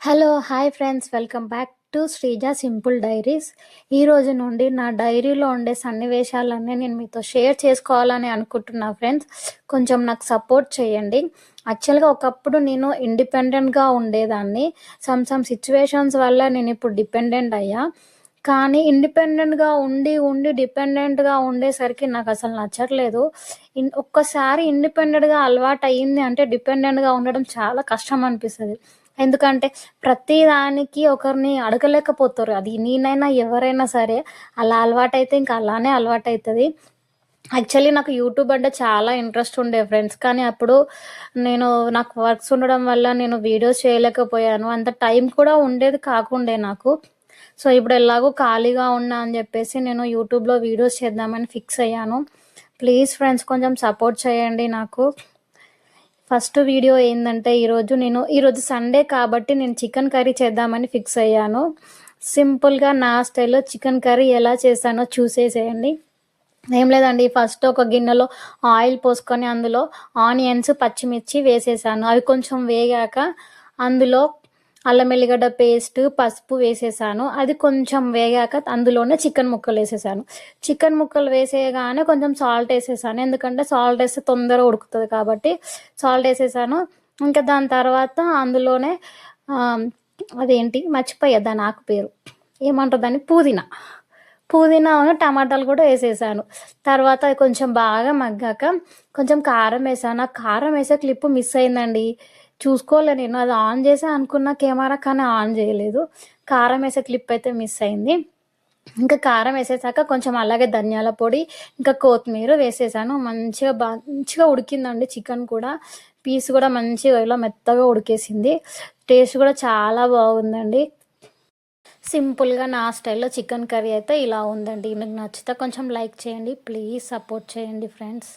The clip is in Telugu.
Hello! Hi friends. Welcome back to Sreeja simple diaries. ఈ రోజు నుండి నా డైరీలో ఉండే సన్నివేశాలన్నీ నేను మీతో షేర్ చేసుకోవాలని అనుకుంటున్నా ఫ్రెండ్స్. కొంచెం నాకు సపోర్ట్ చేయండి. యాక్చువల్‌గా ఒకప్పుడు నేను ఇండిపెండెంట్‌గా ఉండేదాన్ని. సమ్ సిట్యుయేషన్స్ వల్ల నేనిప్పుడు డిపెండెంట్ అయ్యా. కానీ ఇండిపెండెంట్‌గా ఉండి డిపెండెంట్‌గా ఉండేసరికి నాకసలు నచ్చట్లేదు. ఒక్కసారి ఇండిపెండెంట్‌గా అలవాటయింది అంటే డిపెండెంట్‌గా ఉండడం చాలా కష్టం అనిపిస్తది. ఎందుకంటే ప్రతి దానికి ఒకరిని అడగలేకపోతారు. అది నేనైనా ఎవరైనా సరే. అలా అలవాటైతే ఇంక అలానే అలవాటైతది. యాక్చువల్లీ నాకు యూట్యూబ్ అంటే చాలా ఇంట్రెస్ట్ ఉండే ఫ్రెండ్స్. కానీ అప్పుడు నాకు వర్క్స్ ఉండడం వల్ల నేను వీడియోస్ చేయలేకపోయాను. అంత టైం కూడా ఉండేది కాకుండే నాకు. సో, ఇప్పుడు ఎలాగో ఖాళీగా ఉన్నా అని జెప్పేసి నేను యూట్యూబ్‌లో వీడియోస్ చేద్దామని ఫిక్స్ అయ్యాను. ప్లీజ్ ఫ్రెండ్స్ కొంచెం సపోర్ట్ చేయండి నాకు. ఫస్ట్ వీడియో ఏందంటే ఈరోజు సండే కాబట్టి నేను చికెన్ కర్రీ చేద్దామని ఫిక్స్ అయ్యాను. సింపుల్‌గా నా స్టైల్‌లో చికెన్ కర్రీ ఎలా చేశానో చూసేసేయండి. ఏం లేదండి, ఫస్ట్ ఒక గిన్నెలో ఆయిల్ పోసుకొని అందులో ఆనియన్స్, పచ్చిమిర్చి వేసేసాను. అవి కొంచెం వేగాక అందులో అల్లం ఎల్లిగడ్డ పేస్ట్, పసుపు వేసేసాను. అది కొంచెం వేగాక అందులోనే చికెన్ ముక్కలేసేసాను. చికెన్ ముక్కలు వేసేయగానే కొంచెం సాల్ట్ ఏసేసాను. ఎందుకంటే సాల్ట్ ఏస్తే తొందరగా ఉడుకుతది కాబట్టి సాల్ట్ ఏసేసాను. ఇంకా దాని తర్వాత అందులోనే అదేంటి మర్చిపోయా దాని ఆకు పేరు. ఏమంటారు దాన్ని? పుదీనాను, టమాటాలు కూడా ఏసేసాను. తర్వాత అది కొంచెం బాగా మగ్గాక కొంచెం కారం ఏసాను. ఆ కారం ఏసే క్లిప్ మిస్ అయిందండి. చూసుకోలే నేను. అది ఆన్ చేశా అనుకున్న కెమెరా, కానీ ఆన్ చేయలేదు. కారం ఏసే క్లిప్ అయితే మిస్ అయింది. ఇంకా కారం ఏసేసాక కొంచెం అలాగే ధనియాల పొడి, ఇంకా కొత్తిమీర వేసేసాను. మంచిగా ఉడికిందండి చికెన్ కూడా. పీస్ కూడా మంచిగా ఇలా మెత్తగా ఉడికేసింది. టేస్ట్ కూడా చాలా బాగుందండి. సింపుల్‌గా నా స్టైల్‌లో చికెన్ కర్రీ అయితే ఇలా ఉందండి. మీకు నచ్చితే కొంచెం లైక్ చేయండి. ప్లీజ్ సపోర్ట్ చేయండి ఫ్రెండ్స్.